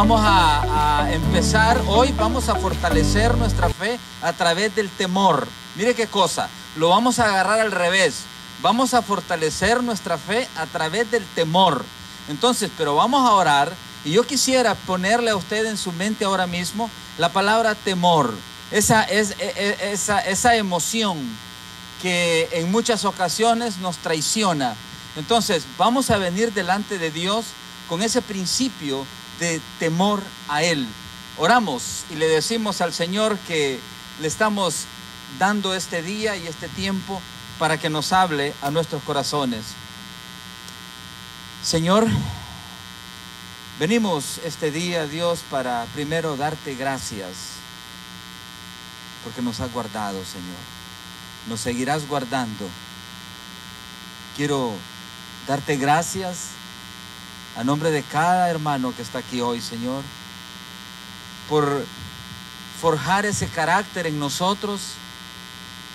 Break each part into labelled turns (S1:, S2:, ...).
S1: vamos a empezar hoy, vamos a fortalecer nuestra fe a través del temor. Mire qué cosa, lo vamos a agarrar al revés. Vamos a fortalecer nuestra fe a través del temor. Entonces, pero vamos a orar, y yo quisiera ponerle a usted en su mente ahora mismo la palabra temor. Esa emoción que en muchas ocasiones nos traiciona. Entonces, vamos a venir delante de Dios con ese principio de temor a Él. Oramos y le decimos al Señor que le estamos dando este día y este tiempo para que nos hable a nuestros corazones. Señor, venimos este día, Dios, para primero darte gracias, porque nos has guardado, Señor. Nos seguirás guardando. Quiero darte gracias a nombre de cada hermano que está aquí hoy, Señor, por forjar ese carácter en nosotros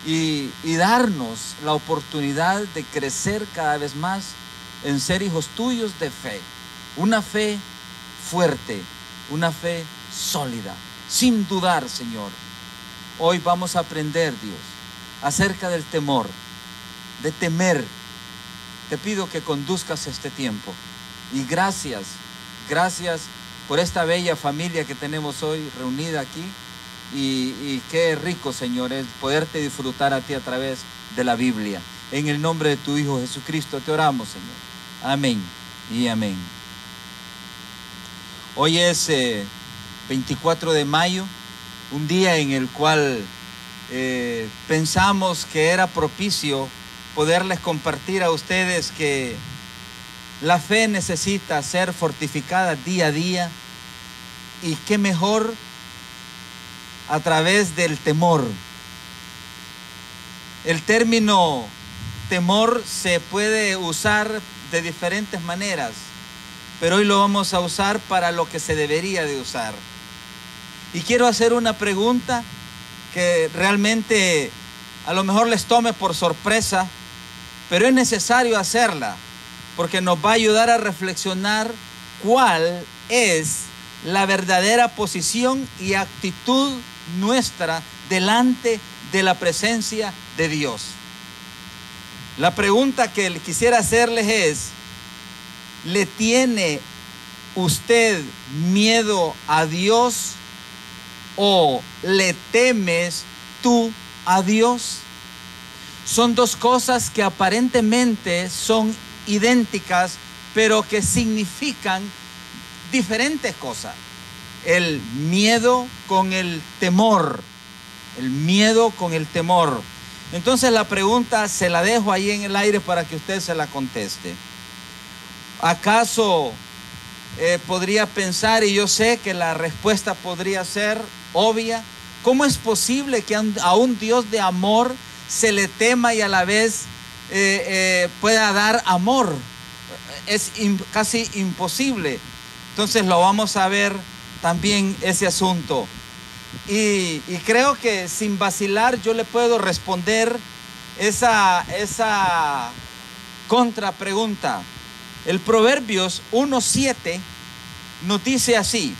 S1: y darnos la oportunidad de crecer cada vez más en ser hijos tuyos de fe. Una fe fuerte, una fe sólida, sin dudar, Señor. Hoy vamos a aprender, Dios, acerca del temor, de temer. Te pido que conduzcas este tiempo. Y gracias por esta bella familia que tenemos hoy reunida aquí. Y qué rico, Señor, es poderte disfrutar a ti a través de la Biblia. En el nombre de tu Hijo Jesucristo te oramos, Señor. Amén y amén. Hoy es 24 de mayo, un día en el cual pensamos que era propicio poderles compartir a ustedes que la fe necesita ser fortificada día a día, y qué mejor a través del temor. El término temor se puede usar de diferentes maneras, pero hoy lo vamos a usar para lo que se debería de usar. Y quiero hacer una pregunta que realmente a lo mejor les tome por sorpresa, pero es necesario hacerla, porque nos va a ayudar a reflexionar cuál es la verdadera posición y actitud nuestra delante de la presencia de Dios. La pregunta que quisiera hacerles es: ¿le tiene usted miedo a Dios o le temes tú a Dios? Son dos cosas que aparentemente son idénticas, pero que significan diferentes cosas. El miedo con el temor. El miedo con el temor. Entonces la pregunta se la dejo ahí en el aire para que usted se la conteste. ¿Acaso podría pensar, y yo sé que la respuesta podría ser obvia, cómo es posible que a un Dios de amor se le tema y a la vez pueda dar amor? Es casi imposible. Entonces lo vamos a ver también ese asunto. Y creo que sin vacilar yo le puedo responder esa contrapregunta. El Proverbios 1:7 nos dice así: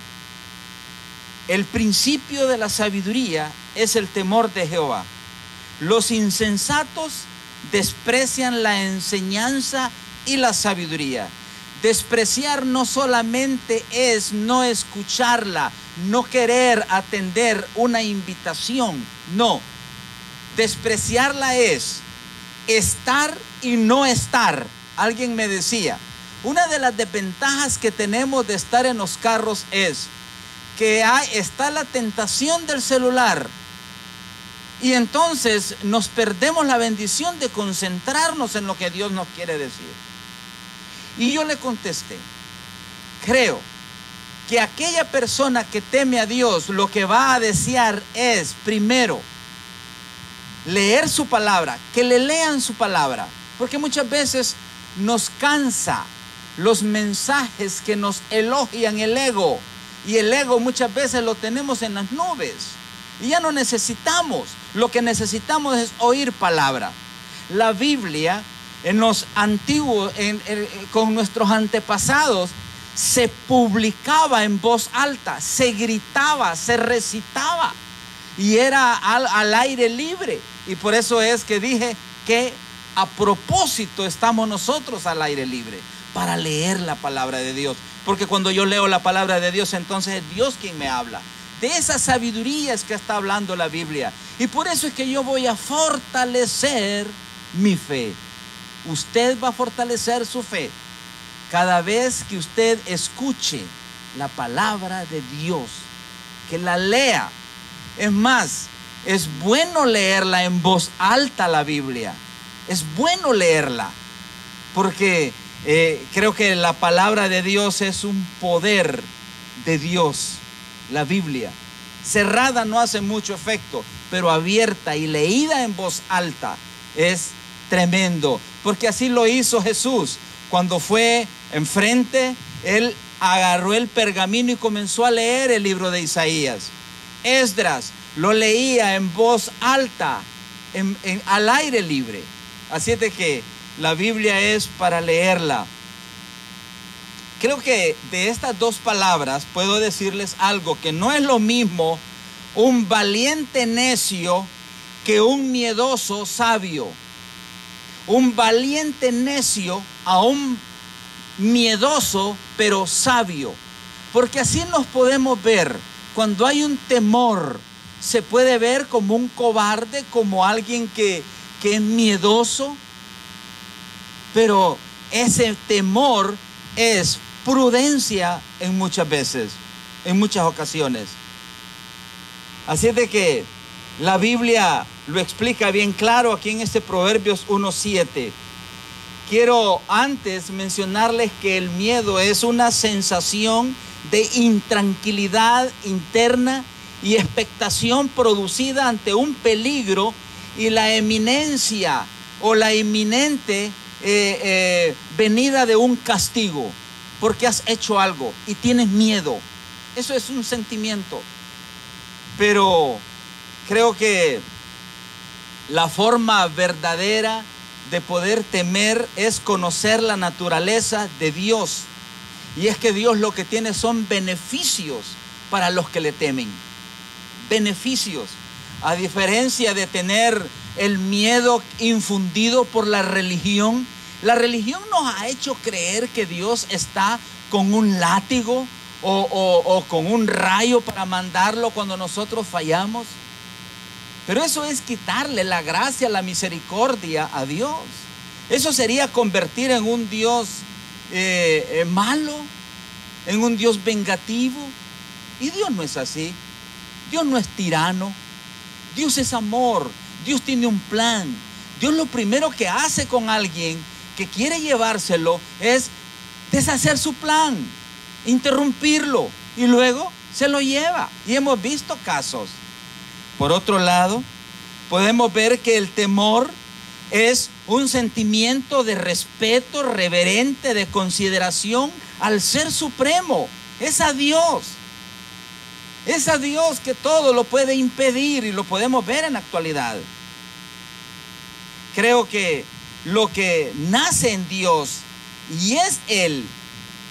S1: el principio de la sabiduría es el temor de Jehová. Los insensatos desprecian la enseñanza y la sabiduría. Despreciar no solamente es no escucharla, no querer atender una invitación, no. Despreciarla es estar y no estar. Alguien me decía, una de las desventajas que tenemos de estar en los carros es que está la tentación del celular, y entonces nos perdemos la bendición de concentrarnos en lo que Dios nos quiere decir. Y yo le contesté, creo que aquella persona que teme a Dios lo que va a desear es, primero, leer su palabra, que le lean su palabra, porque muchas veces nos cansa los mensajes que nos elogian el ego, y el ego muchas veces lo tenemos en las nubes y ya no necesitamos. Lo que necesitamos es oír palabra. La Biblia en los antiguos, con nuestros antepasados, se publicaba en voz alta, se gritaba, se recitaba y era al aire libre. Y por eso es que dije que a propósito estamos nosotros al aire libre, para leer la palabra de Dios. Porque cuando yo leo la palabra de Dios, entonces es Dios quien me habla. De esa sabiduría es que está hablando la Biblia. Y por eso es que yo voy a fortalecer mi fe. Usted va a fortalecer su fe cada vez que usted escuche la palabra de Dios, que la lea. Es más, es bueno leerla en voz alta, la Biblia. Es bueno leerla, porque creo que la palabra de Dios es un poder de Dios. La Biblia cerrada no hace mucho efecto, pero abierta y leída en voz alta es tremendo, porque así lo hizo Jesús. Cuando fue enfrente, él agarró el pergamino y comenzó a leer el libro de Isaías. Esdras lo leía en voz alta, al aire libre. Así es de que la Biblia es para leerla. Creo que de estas dos palabras puedo decirles algo, que no es lo mismo un valiente necio que un miedoso sabio. Un valiente necio a un miedoso pero sabio. Porque así nos podemos ver. Cuando hay un temor, se puede ver como un cobarde, como alguien que es miedoso. Pero ese temor es prudencia en muchas veces, en muchas ocasiones. Así es de que la Biblia lo explica bien claro aquí en este Proverbios 1:7. Quiero antes mencionarles que el miedo es una sensación de intranquilidad interna y expectación producida ante un peligro y la eminencia o la inminente venida de un castigo, porque has hecho algo y tienes miedo. Eso es un sentimiento. Pero creo que la forma verdadera de poder temer es conocer la naturaleza de Dios. Y es que Dios lo que tiene son beneficios para los que le temen. Beneficios. A diferencia de tener el miedo infundido por la religión nos ha hecho creer que Dios está con un látigo o con un rayo para mandarlo cuando nosotros fallamos. Pero eso es quitarle la gracia, la misericordia a Dios. Eso sería convertir en un Dios malo, en un Dios vengativo. Y Dios no es así. Dios no es tirano. Dios es amor. Dios tiene un plan. Dios lo primero que hace con alguien que quiere llevárselo es deshacer su plan, interrumpirlo, y luego se lo lleva. Y hemos visto casos. Por otro lado, podemos ver que el temor es un sentimiento de respeto reverente, de consideración al Ser Supremo. Es a Dios. Es a Dios que todo lo puede impedir, y lo podemos ver en la actualidad. Creo que lo que nace en Dios, y es Él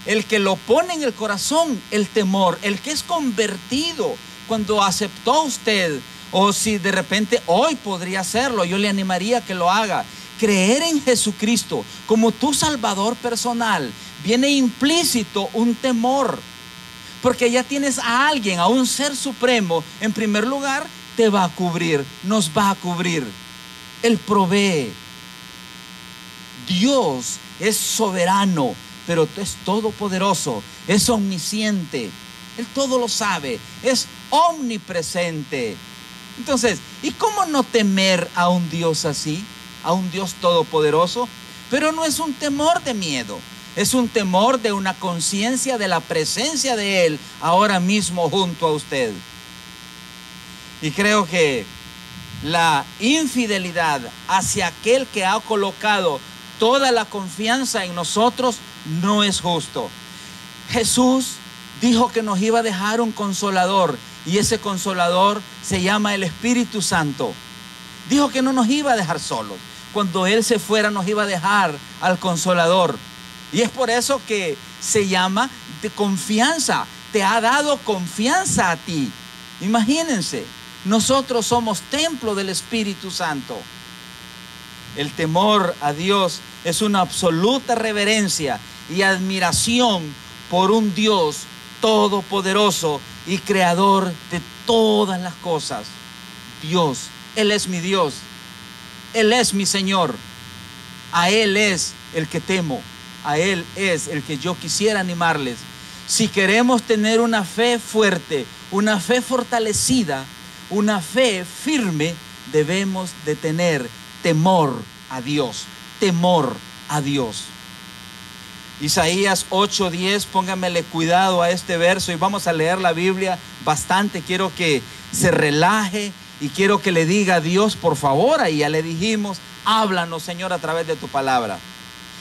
S1: el que lo pone en el corazón, el temor, el que es convertido cuando aceptó usted, o si de repente hoy podría hacerlo, yo le animaría a que lo haga. Creer en Jesucristo como tu Salvador personal, viene implícito un temor, porque ya tienes a alguien, a un Ser Supremo. En primer lugar, te va a cubrir, nos va a cubrir. Él provee. Dios es soberano, pero es todopoderoso, es omnisciente. Él todo lo sabe, es omnipresente. Entonces, ¿y cómo no temer a un Dios así? A un Dios todopoderoso. Pero no es un temor de miedo, es un temor de una conciencia de la presencia de Él ahora mismo junto a usted. Y creo que la infidelidad hacia aquel que ha colocado toda la confianza en nosotros no es justo. Jesús dijo que nos iba a dejar un consolador, y ese consolador se llama el Espíritu Santo. Dijo que no nos iba a dejar solos. Cuando Él se fuera, nos iba a dejar al consolador. Y es por eso que se llama de confianza. Te ha dado confianza a ti. Imagínense, nosotros somos templo del Espíritu Santo. El temor a Dios es una absoluta reverencia y admiración por un Dios todopoderoso y creador de todas las cosas. Dios, Él es mi Dios, Él es mi Señor. A Él es el que temo, a Él es el que yo quisiera animarles. Si queremos tener una fe fuerte, una fe fortalecida, una fe firme, debemos de tener temor a Dios, temor a Dios. Isaías 8:10, póngamele cuidado a este verso y vamos a leer la Biblia bastante. Quiero que se relaje y quiero que le diga a Dios, por favor, ahí ya le dijimos, háblanos, Señor, a través de tu palabra.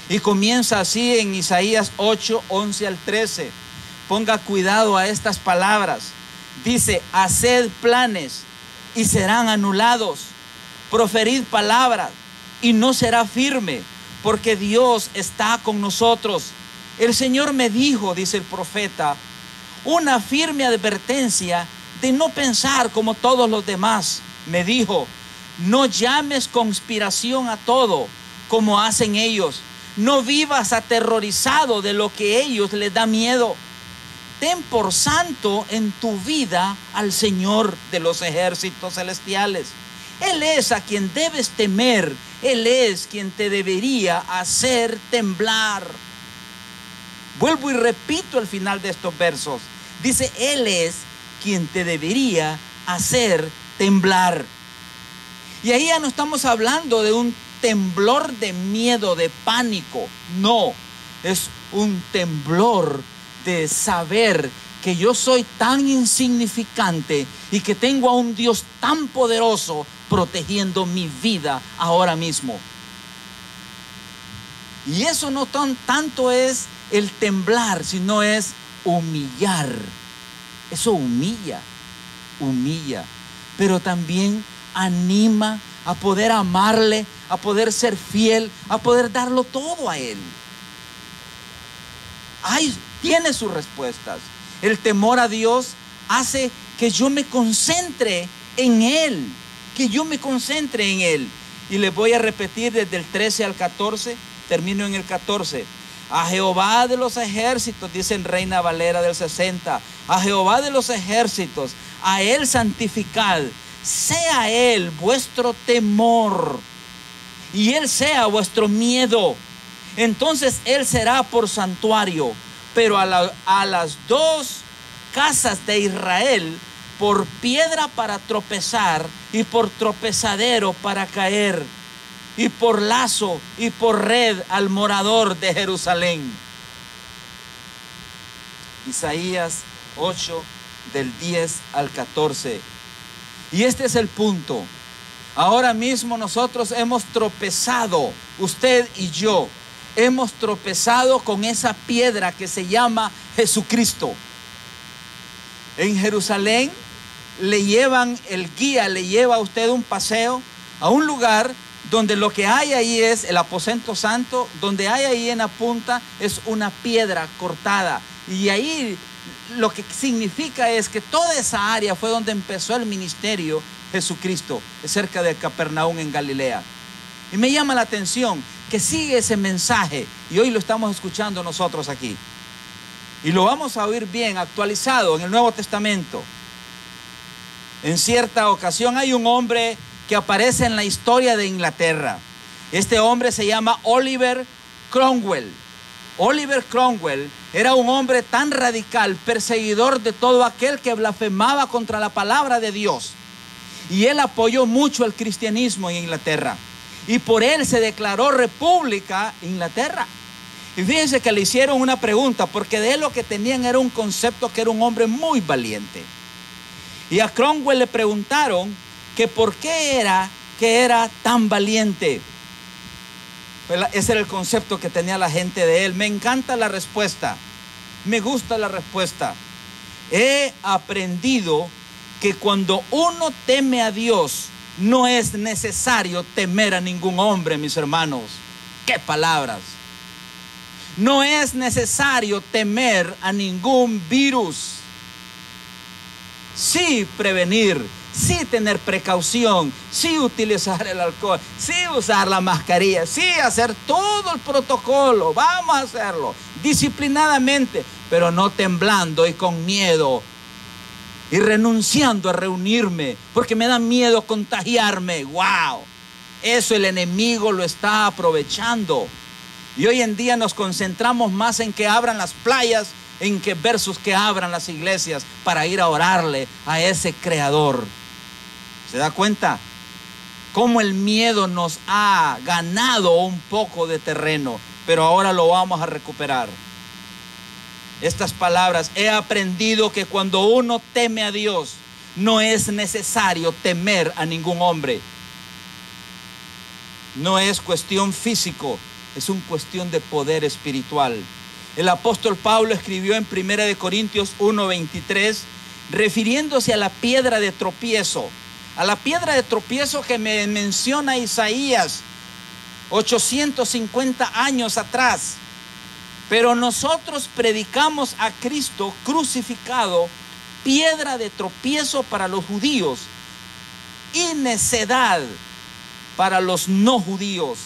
S1: Y comienza así en Isaías 8:11 al 13. Ponga cuidado a estas palabras. Dice, haced planes y serán anulados. Proferid palabras y no será firme, porque Dios está con nosotros. El Señor me dijo, dice el profeta, una firme advertencia de no pensar como todos los demás. Me dijo, no llames conspiración a todo como hacen ellos. No vivas aterrorizado de lo que a ellos les da miedo. Ten por santo en tu vida al Señor de los ejércitos celestiales. Él es a quien debes temer. Él es quien te debería hacer temblar. Vuelvo y repito el final de estos versos. Dice, Él es quien te debería hacer temblar. Y ahí ya no estamos hablando de un temblor de miedo, de pánico. No, es un temblor de saber que yo soy tan insignificante y que tengo a un Dios tan poderoso protegiendo mi vida ahora mismo. Y eso no tanto es el temblar, sino es humillar. Eso humilla, pero también anima a poder amarle, a poder ser fiel, a poder darlo todo a Él. Tiene sus respuestas. El temor a Dios hace que yo me concentre en Él, Y les voy a repetir desde el 13 al 14, termino en el 14. A Jehová de los ejércitos, dice en Reina Valera del 60, a Jehová de los ejércitos, a Él santificad, sea Él vuestro temor y Él sea vuestro miedo. Entonces Él será por santuario, pero a las dos casas de Israel por piedra para tropezar y por tropezadero para caer, y por lazo y por red al morador de Jerusalén. Isaías 8 del 10 al 14. Y este es el punto. Ahora mismo nosotros hemos tropezado, usted y yo, hemos tropezado con esa piedra que se llama Jesucristo. En Jerusalén el guía le lleva a usted un paseo a un lugar donde lo que hay ahí es el aposento santo, donde hay ahí en la punta es una piedra cortada. Y ahí lo que significa es que toda esa área fue donde empezó el ministerio Jesucristo, cerca de Capernaum en Galilea. Y me llama la atención que sigue ese mensaje y hoy lo estamos escuchando nosotros aquí. Y lo vamos a oír bien actualizado en el Nuevo Testamento. En cierta ocasión hay un hombre que aparece en la historia de Inglaterra. Este hombre se llama Oliver Cromwell. Oliver Cromwell era un hombre tan radical, perseguidor de todo aquel que blasfemaba contra la palabra de Dios. Y él apoyó mucho el cristianismo en Inglaterra. Y por él se declaró república Inglaterra. Y fíjense que le hicieron una pregunta, porque de él lo que tenían era un concepto que era un hombre muy valiente. Y a Cromwell le preguntaron que por qué era que era tan valiente. Ese era el concepto que tenía la gente de él. Me encanta la respuesta. Me gusta la respuesta. He aprendido que cuando uno teme a Dios, no es necesario temer a ningún hombre, mis hermanos. ¡Qué palabras! No es necesario temer a ningún virus. Sí prevenir, sí tener precaución, sí utilizar el alcohol, sí usar la mascarilla, sí hacer todo el protocolo. Vamos a hacerlo disciplinadamente, pero no temblando y con miedo y renunciando a reunirme porque me da miedo contagiarme. ¡Wow! Eso el enemigo lo está aprovechando. Y hoy en día nos concentramos más en que abran las playas versus que abran las iglesias para ir a orarle a ese creador. ¿Se da cuenta? Cómo el miedo nos ha ganado un poco de terreno, pero ahora lo vamos a recuperar. Estas palabras: he aprendido que cuando uno teme a Dios, no es necesario temer a ningún hombre. No es cuestión físico, es una cuestión de poder espiritual. El apóstol Pablo escribió en 1 Corintios 1:23, refiriéndose a la piedra de tropiezo. A la piedra de tropiezo que me menciona Isaías 850 años atrás. Pero nosotros predicamos a Cristo crucificado, piedra de tropiezo para los judíos y necedad para los no judíos.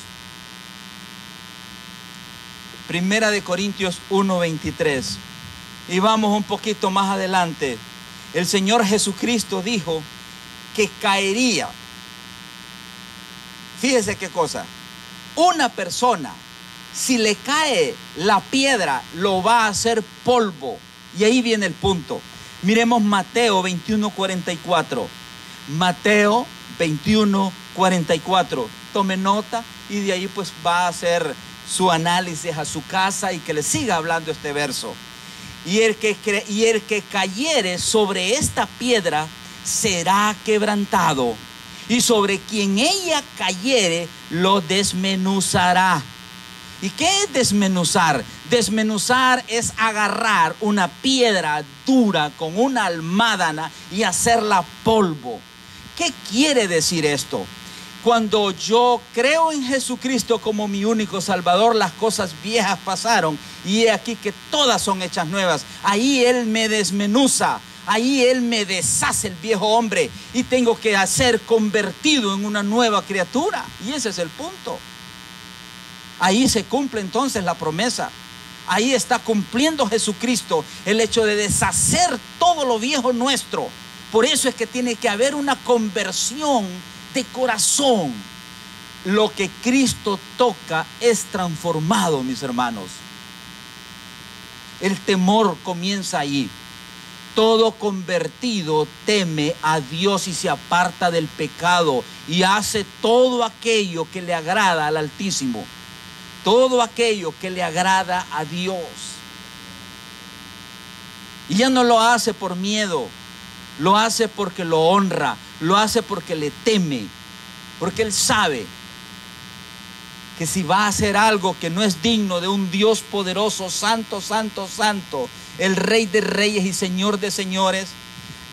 S1: 1 Corintios 1:23. Y vamos un poquito más adelante. El Señor Jesucristo dijo que caería. Fíjese qué cosa. Una persona, si le cae la piedra, lo va a hacer polvo. Y ahí viene el punto. Miremos Mateo 21:44. Mateo 21:44. Tome nota y de ahí pues va a hacer su análisis a su casa y que le siga hablando este verso. Y el que cayere sobre esta piedra será quebrantado, y sobre quien ella cayere lo desmenuzará. ¿Y qué es desmenuzar? Desmenuzar es agarrar una piedra dura con una almádana y hacerla polvo. ¿Qué quiere decir esto? Cuando yo creo en Jesucristo como mi único Salvador, las cosas viejas pasaron y he aquí que todas son hechas nuevas. Ahí Él me desmenuza, ahí Él me deshace el viejo hombre y tengo que ser convertido en una nueva criatura. Y ese es el punto. Ahí se cumple entonces la promesa. Ahí está cumpliendo Jesucristo el hecho de deshacer todo lo viejo nuestro. Por eso es que tiene que haber una conversión de corazón. Lo que Cristo toca es transformado, mis hermanos. El temor comienza allí. Todo convertido teme a Dios y se aparta del pecado y hace todo aquello que le agrada al Altísimo. Todo aquello que le agrada a Dios. Y ya no lo hace por miedo, lo hace porque lo honra, lo hace porque le teme, porque Él sabe que si va a hacer algo que no es digno de un Dios poderoso, santo, santo, santo, el Rey de Reyes y Señor de Señores,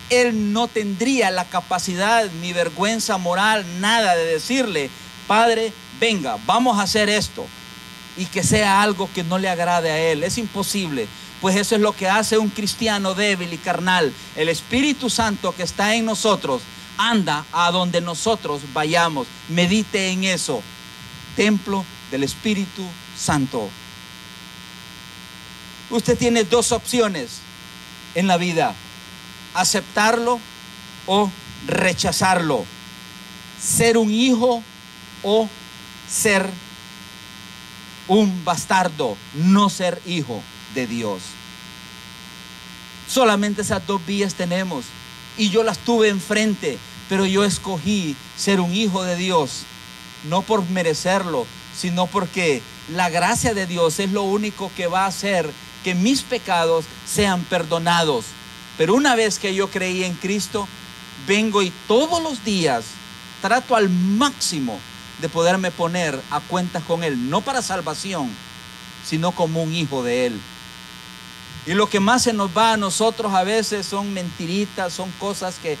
S1: Él no tendría la capacidad ni vergüenza moral, nada de decirle: Padre, venga, vamos a hacer esto, y que sea algo que no le agrade a Él. Es imposible, pues eso es lo que hace un cristiano débil y carnal. El Espíritu Santo que está en nosotros anda a donde nosotros vayamos. Medite en eso. Templo del Espíritu Santo. Usted tiene dos opciones en la vida: aceptarlo o rechazarlo, ser un hijo o ser un bastardo, no ser hijo de Dios. Solamente esas dos vías tenemos, y yo las tuve enfrente, pero yo escogí ser un hijo de Dios, no por merecerlo, sino porque la gracia de Dios es lo único que va a hacer que mis pecados sean perdonados. Pero una vez que yo creí en Cristo, vengo y todos los días trato al máximo de poderme poner a cuentas con Él, no para salvación, sino como un hijo de Él. Y lo que más se nos va a nosotros a veces son mentiritas, son cosas que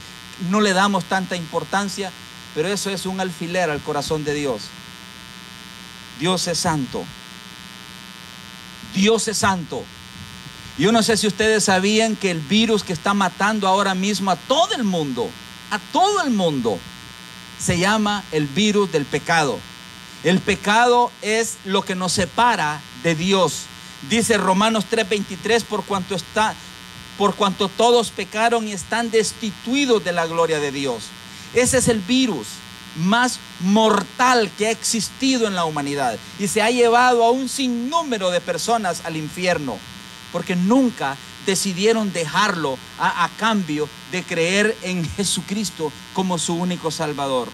S1: no le damos tanta importancia, pero eso es un alfiler al corazón de Dios. Dios es santo. Dios es santo. Yo no sé si ustedes sabían que el virus que está matando ahora mismo a todo el mundo, se llama el virus del pecado. El pecado es lo que nos separa de Dios. Dice Romanos 3:23, por cuanto todos pecaron y están destituidos de la gloria de Dios. Ese es el virus más mortal que ha existido en la humanidad y se ha llevado a un sinnúmero de personas al infierno, porque nunca decidieron dejarlo a cambio de creer en Jesucristo como su único Salvador.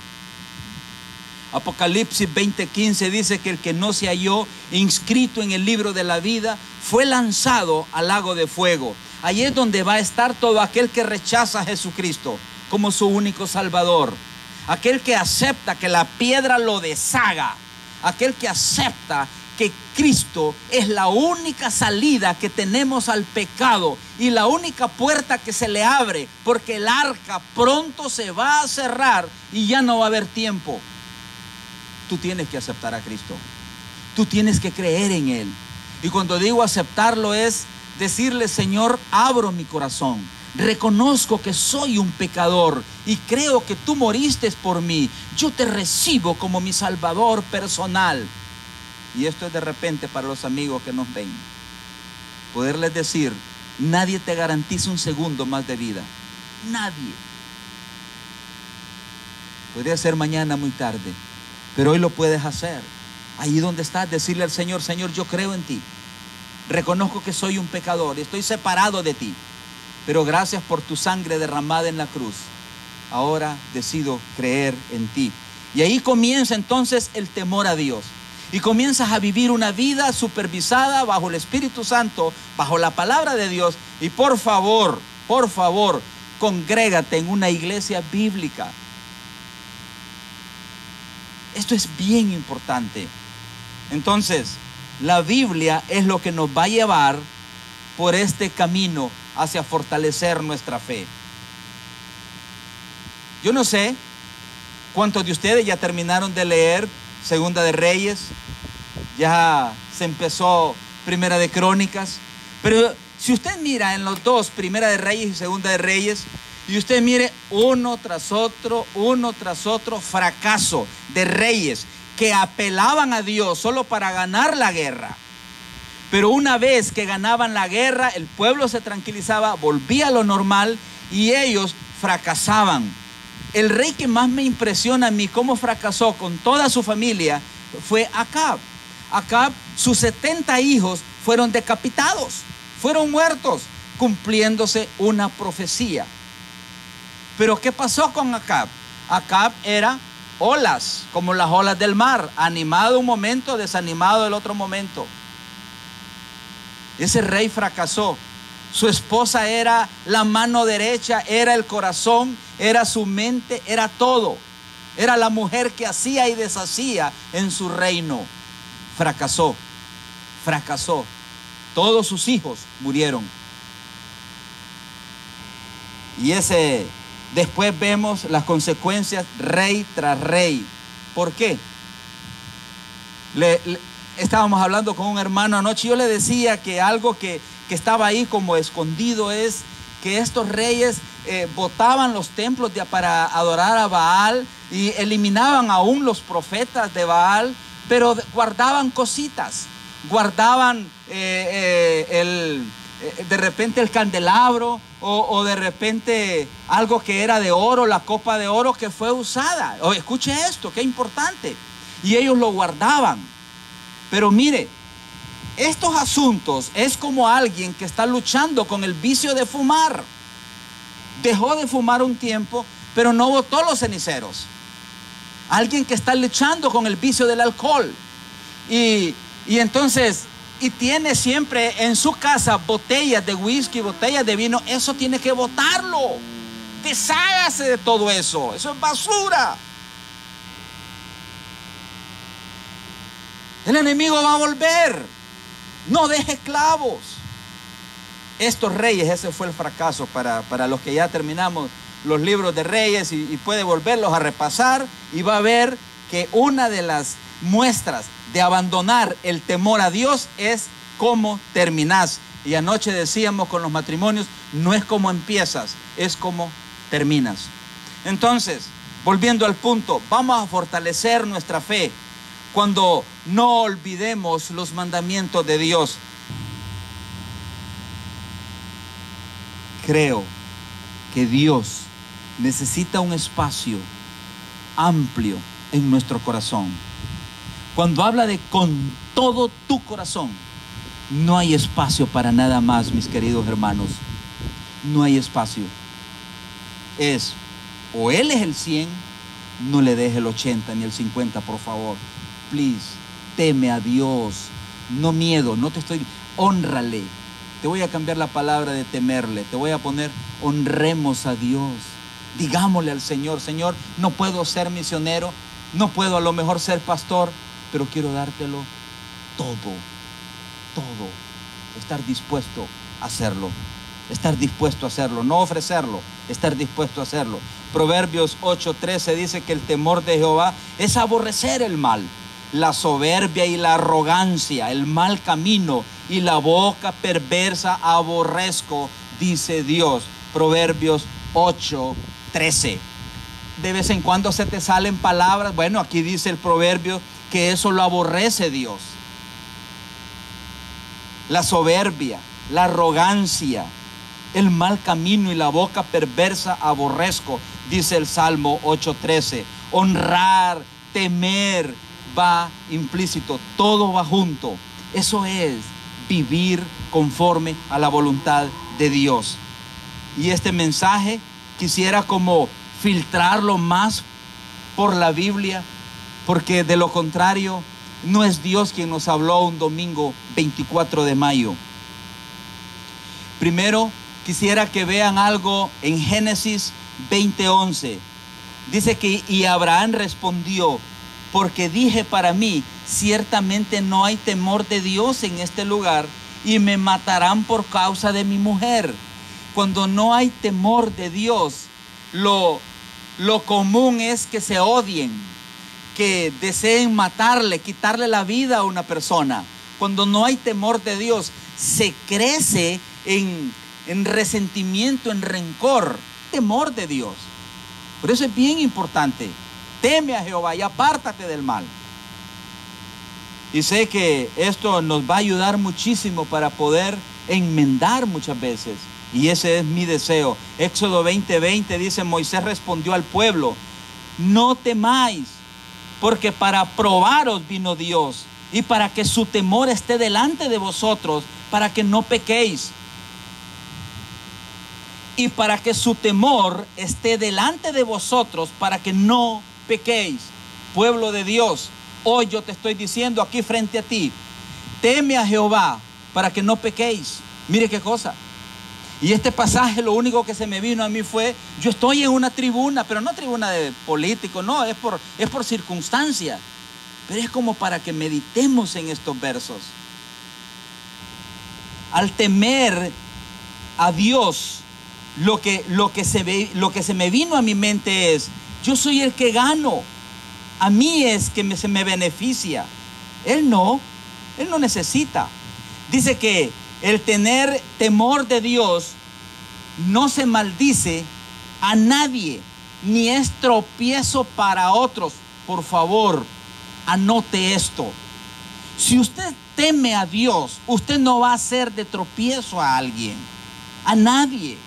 S1: Apocalipsis 20:15 dice que el que no se halló inscrito en el libro de la vida fue lanzado al lago de fuego. Allí es donde va a estar todo aquel que rechaza a Jesucristo como su único Salvador. Aquel que acepta que la piedra lo deshaga. Aquel que acepta que Cristo es la única salida que tenemos al pecado y la única puerta que se le abre, porque el arca pronto se va a cerrar y ya no va a haber tiempo. Tú tienes que aceptar a Cristo. Tú tienes que creer en Él. Y cuando digo aceptarlo es decirle: Señor, abro mi corazón. Reconozco que soy un pecador y creo que tú moriste por mí. Yo te recibo como mi Salvador personal. Y esto es de repente para los amigos que nos ven. Poderles decir: nadie te garantiza un segundo más de vida. Nadie. Podría ser mañana muy tarde, pero hoy lo puedes hacer. Ahí donde estás, decirle al Señor: Señor, yo creo en ti. Reconozco que soy un pecador y estoy separado de ti. Pero gracias por tu sangre derramada en la cruz. Ahora decido creer en ti. Y ahí comienza entonces el temor a Dios. Y comienzas a vivir una vida supervisada bajo el Espíritu Santo, bajo la palabra de Dios. Y por favor, congrégate en una iglesia bíblica. Esto es bien importante. Entonces, la Biblia es lo que nos va a llevar por este camino hacia fortalecer nuestra fe. Yo no sé cuántos de ustedes ya terminaron de leer Segunda de Reyes, ya se empezó Primera de Crónicas, pero si usted mira en los dos, Primera de Reyes y Segunda de Reyes, y usted mire uno tras otro, fracaso de reyes que apelaban a Dios solo para ganar la guerra. Pero una vez que ganaban la guerra, el pueblo se tranquilizaba, volvía a lo normal y ellos fracasaban. El rey que más me impresiona a mí cómo fracasó con toda su familia fue Acab. Acab, sus 70 hijos fueron decapitados, fueron muertos, cumpliéndose una profecía. Pero ¿qué pasó con Acab? Acab era olas, como las olas del mar, animado un momento, desanimado el otro momento. Ese rey fracasó. Su esposa era la mano derecha, era el corazón, era su mente, era todo. Era la mujer que hacía y deshacía en su reino. Fracasó. Todos sus hijos murieron. Y después vemos las consecuencias rey tras rey. ¿Por qué? Estábamos hablando con un hermano anoche y yo le decía que algo que estaba ahí como escondido es que estos reyes botaban los templos para adorar a Baal y eliminaban aún los profetas de Baal, pero guardaban cositas, guardaban de repente el candelabro o de repente algo que era de oro, la copa de oro que fue usada. Escuche esto, qué importante. Y ellos lo guardaban. Pero mire, estos asuntos es como alguien que está luchando con el vicio de fumar. Dejó de fumar un tiempo, pero no botó los ceniceros. Alguien que está luchando con el vicio del alcohol. Y entonces, y tiene siempre en su casa botellas de whisky, botellas de vino. Eso tiene que botarlo. Deshágase de todo eso. Eso es basura. El enemigo va a volver. No deje clavos. Estos reyes, ese fue el fracaso para los que ya terminamos los libros de Reyes y puede volverlos a repasar y va a ver que una de las muestras de abandonar el temor a Dios es cómo terminás. Y anoche decíamos con los matrimonios, no es cómo empiezas, es cómo terminas. Entonces, volviendo al punto, vamos a fortalecer nuestra fe cuando no olvidemos los mandamientos de Dios. Creo que Dios necesita un espacio amplio en nuestro corazón. Cuando habla de con todo tu corazón, no hay espacio para nada más, mis queridos hermanos. No hay espacio. Es, o Él es el 100, no le dejes el 80 ni el 50, por favor. Please, teme a Dios. No miedo, no te estoy... Hónrale. Te voy a cambiar la palabra de temerle. Te voy a poner, honremos a Dios. Digámosle al Señor, Señor, no puedo ser misionero, no puedo a lo mejor ser pastor, pero quiero dártelo todo. Todo, estar dispuesto a hacerlo, estar dispuesto a hacerlo, no ofrecerlo, estar dispuesto a hacerlo. Proverbios 8:13 dice que el temor de Jehová es aborrecer el mal, la soberbia y la arrogancia, el mal camino y la boca perversa aborrezco, dice Dios. Proverbios 8:13. De vez en cuando se te salen palabras. Bueno, aquí dice el proverbio que eso lo aborrece Dios. La soberbia, la arrogancia, el mal camino y la boca perversa aborrezco, dice el Salmo 8:13. Honrar, temer, va implícito, todo va junto. Eso es vivir conforme a la voluntad de Dios. Y este mensaje quisiera como filtrarlo más por la Biblia, porque de lo contrario no es Dios quien nos habló un domingo 24 de mayo. Primero, quisiera que vean algo en Génesis 20:11. Dice que y Abraham respondió, porque dije para mí, ciertamente no hay temor de Dios en este lugar y me matarán por causa de mi mujer. Cuando no hay temor de Dios, lo común es que se odien, que deseen matarle, quitarle la vida a una persona. Cuando no hay temor de Dios, se crece en resentimiento, en rencor. Temor de Dios. Por eso es bien importante. Teme a Jehová y apártate del mal. Y sé que esto nos va a ayudar muchísimo para poder enmendar muchas veces. Y ese es mi deseo. Éxodo 20:20 dice, Moisés respondió al pueblo, no temáis, porque para probaros vino Dios y para que su temor esté delante de vosotros, para que no pequéis. Y para que su temor esté delante de vosotros, para que no pequéis. Pueblo de Dios, hoy yo te estoy diciendo aquí frente a ti, teme a Jehová para que no pequéis. Mire qué cosa. Y este pasaje lo único que se me vino a mí fue, yo estoy en una tribuna, pero no tribuna de político, no, es por circunstancia. Pero es como para que meditemos en estos versos. Al temer a Dios, lo que se me vino a mi mente es, yo soy el que gano. A mí es que se me beneficia. Él no necesita. Dice que el tener temor de Dios no se maldice a nadie, ni es tropiezo para otros. Por favor, anote esto. Si usted teme a Dios, usted no va a ser de tropiezo a alguien, a nadie.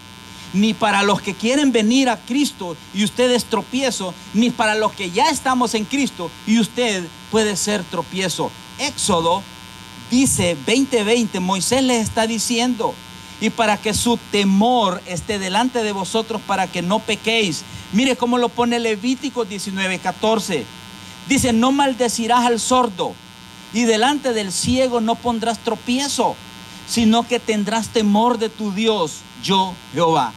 S1: Ni para los que quieren venir a Cristo y usted es tropiezo, ni para los que ya estamos en Cristo y usted puede ser tropiezo. Éxodo dice 20:20, Moisés les está diciendo, y para que su temor esté delante de vosotros, para que no pequéis. Mire cómo lo pone Levítico 19:14. Dice, no maldecirás al sordo, y delante del ciego no pondrás tropiezo, sino que tendrás temor de tu Dios, yo Jehová.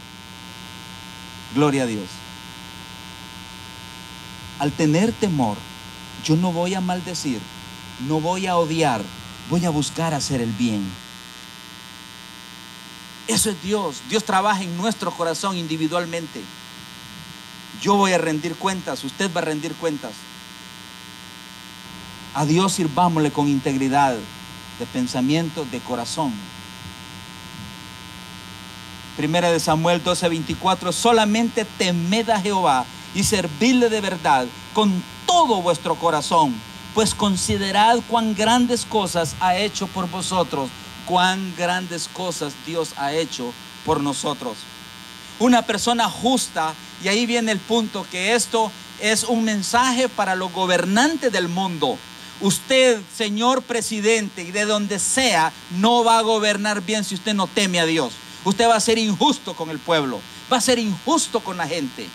S1: Gloria a Dios. Al tener temor, yo no voy a maldecir, no voy a odiar, voy a buscar hacer el bien. Eso es Dios. Dios trabaja en nuestro corazón individualmente. Yo voy a rendir cuentas, usted va a rendir cuentas. A Dios sirvámosle con integridad. de pensamiento, de corazón. Primera de Samuel 12:24, solamente temed a Jehová y servidle de verdad con todo vuestro corazón, pues considerad cuán grandes cosas ha hecho por vosotros, cuán grandes cosas Dios ha hecho por nosotros. Una persona justa, y ahí viene el punto, que esto es un mensaje para los gobernantes del mundo. Usted, señor presidente, y de donde sea, no va a gobernar bien si usted no teme a Dios. Usted va a ser injusto con el pueblo, va a ser injusto con la gente,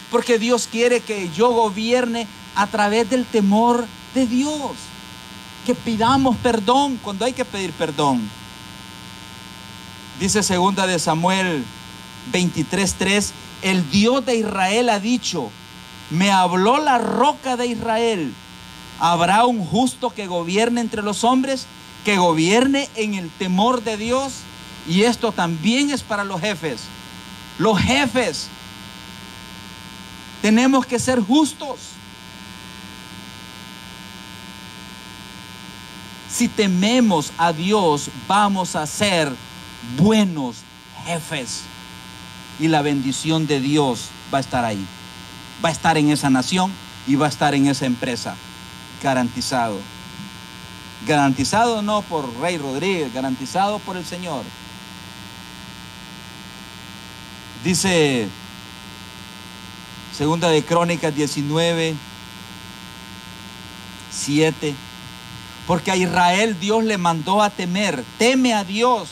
S1: porque Dios quiere que yo gobierne a través del temor de Dios, que pidamos perdón cuando hay que pedir perdón. Dice 2 de Samuel 23:3, el Dios de Israel ha dicho, me habló la roca de Israel, ¿habrá un justo que gobierne entre los hombres, que gobierne en el temor de Dios? Y esto también es para los jefes. Los jefes tenemos que ser justos. Si tememos a Dios, vamos a ser buenos jefes. Y la bendición de Dios va a estar ahí. Va a estar en esa nación y va a estar en esa empresa. Garantizado. Garantizado no por Rey Rodríguez, garantizado por el Señor. Dice 2 de Crónicas 19:7, porque a Israel Dios le mandó a temer. Teme a Dios,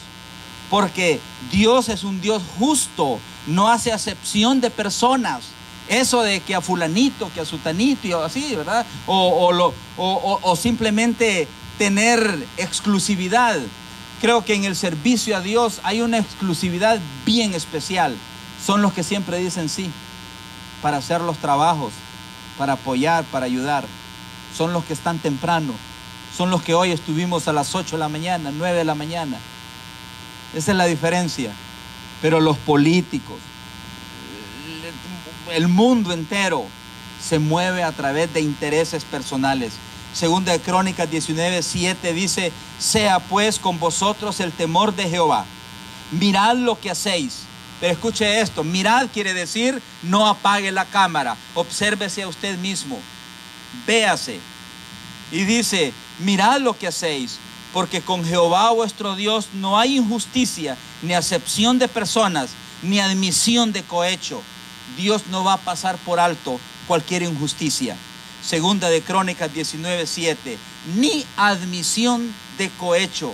S1: porque Dios es un Dios justo, no hace acepción de personas. Eso de que a fulanito, que a sutanito y así, ¿verdad? O simplemente tener exclusividad. Creo que en el servicio a Dios hay una exclusividad bien especial. Son los que siempre dicen sí, para hacer los trabajos, para apoyar, para ayudar. Son los que están temprano. Son los que hoy estuvimos a las 8 de la mañana, 9 de la mañana. Esa es la diferencia. Pero los políticos, el mundo entero se mueve a través de intereses personales. Segunda de Crónicas 19:7 dice, sea pues con vosotros el temor de Jehová. Mirad lo que hacéis. Pero escuche esto, mirad quiere decir no apague la cámara, obsérvese a usted mismo, véase. Y dice, mirad lo que hacéis, porque con Jehová vuestro Dios no hay injusticia, ni acepción de personas, ni admisión de cohecho. Dios no va a pasar por alto cualquier injusticia. Segunda de Crónicas 19:7, ni admisión de cohecho.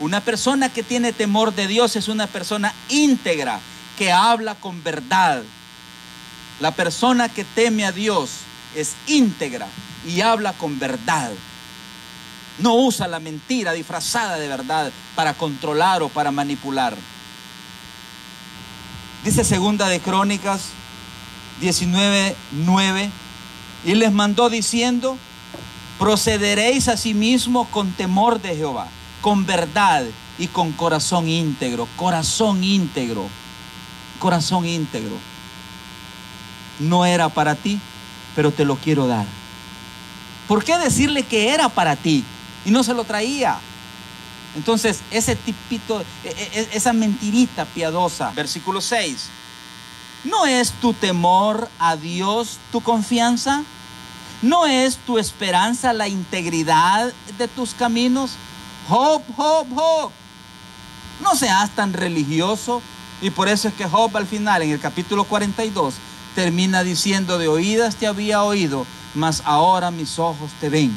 S1: Una persona que tiene temor de Dios es una persona íntegra, que habla con verdad. La persona que teme a Dios es íntegra y habla con verdad. No usa la mentira disfrazada de verdad para controlar o para manipular. Dice Segunda de Crónicas 19:9, y les mandó diciendo, procederéis asimismo con temor de Jehová, con verdad y con corazón íntegro. Corazón íntegro. Corazón íntegro. No era para ti, pero te lo quiero dar. ¿Por qué decirle que era para ti y no se lo traía? Entonces, ese tipito, esa mentirita piadosa. Versículo 6. ¿No es tu temor a Dios tu confianza? ¿No es tu esperanza la integridad de tus caminos? Job, Job, Job, no seas tan religioso. Y por eso es que Job al final, en el capítulo 42, termina diciendo, de oídas te había oído, mas ahora mis ojos te ven.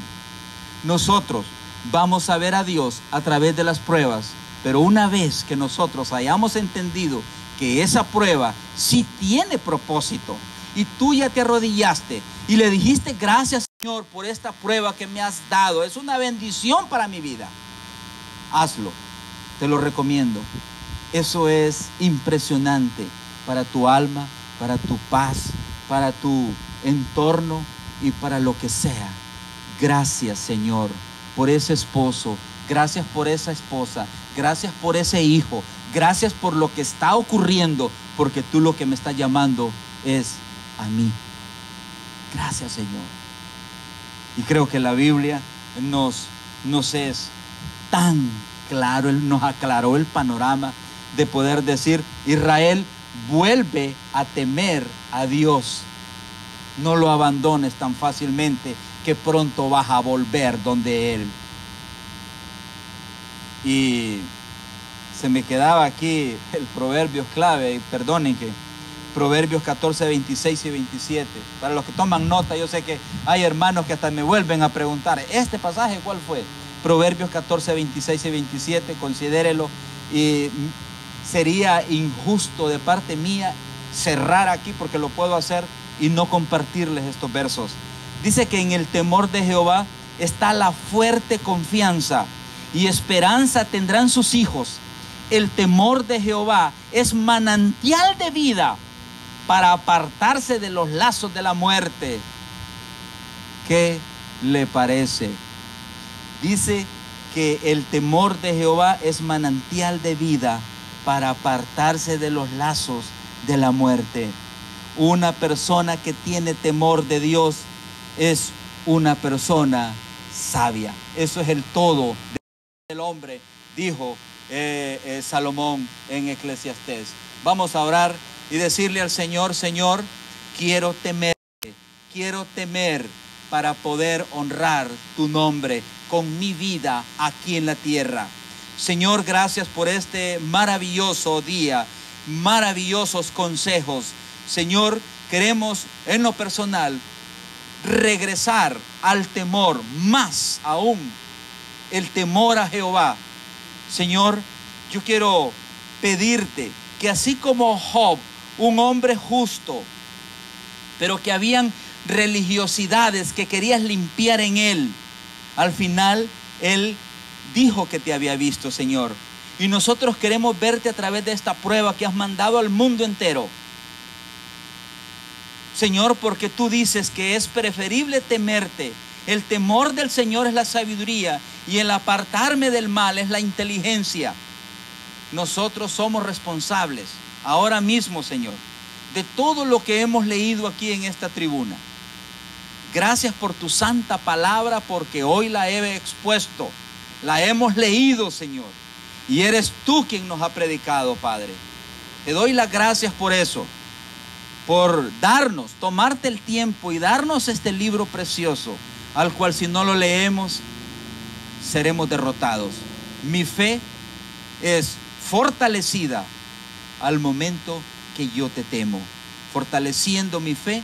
S1: Nosotros vamos a ver a Dios a través de las pruebas, pero una vez que nosotros hayamos entendido que esa prueba sí tiene propósito, y tú ya te arrodillaste y le dijiste, gracias Señor por esta prueba que me has dado, es una bendición para mi vida, hazlo, te lo recomiendo. Eso es impresionante para tu alma, para tu paz, para tu entorno y para lo que sea. Gracias Señor por ese esposo, gracias por esa esposa, gracias por ese hijo, gracias por lo que está ocurriendo, porque tú lo que me estás llamando es a mí. Gracias Señor. Y creo que la Biblia nos es tan claro, Él nos aclaró el panorama de poder decir: Israel, vuelve a temer a Dios. No lo abandones tan fácilmente, que pronto vas a volver donde Él. Y se me quedaba aquí el proverbio clave, y perdonen que Proverbios 14, 26 y 27. Para los que toman nota, yo sé que hay hermanos que hasta me vuelven a preguntar: ¿este pasaje cuál fue? Proverbios 14, 26 y 27, considérelo. Y sería injusto de parte mía cerrar aquí, porque lo puedo hacer, y no compartirles estos versos. Dice que en el temor de Jehová está la fuerte confianza, y esperanza tendrán sus hijos. El temor de Jehová es manantial de vida para apartarse de los lazos de la muerte. ¿Qué le parece? Dice que el temor de Jehová es manantial de vida para apartarse de los lazos de la muerte. Una persona que tiene temor de Dios es una persona sabia. Eso es el todo del hombre, dijo Salomón en Eclesiastés. Vamos a orar y decirle al Señor: Señor, quiero temer para poder honrar tu nombre con mi vida aquí en la tierra. Señor, gracias por este maravilloso día, maravillosos consejos. Señor, queremos en lo personal regresar al temor, más aún el temor a Jehová. Señor, yo quiero pedirte que así como Job, un hombre justo, pero que habían religiosidades que querías limpiar en él, al final él dijo que te había visto, Señor. Y nosotros queremos verte a través de esta prueba que has mandado al mundo entero, Señor, porque tú dices que es preferible temerte. El temor del Señor es la sabiduría, y el apartarme del mal es la inteligencia. Nosotros somos responsables ahora mismo, Señor, de todo lo que hemos leído aquí en esta tribuna. Gracias por tu santa palabra, porque hoy la he expuesto, la hemos leído, Señor, y eres tú quien nos ha predicado, Padre. Te doy las gracias por eso, por tomarte el tiempo y darnos este libro precioso, al cual si no lo leemos, seremos derrotados. Mi fe es fortalecida al momento que yo te temo, fortaleciendo mi fe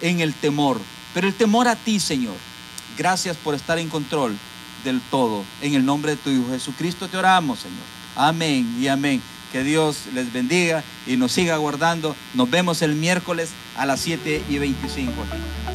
S1: en el temor, pero el temor a ti, Señor. Gracias por estar en control del todo. En el nombre de tu Hijo Jesucristo te oramos, Señor. Amén y amén. Que Dios les bendiga y nos siga guardando. Nos vemos el miércoles a las 7:25.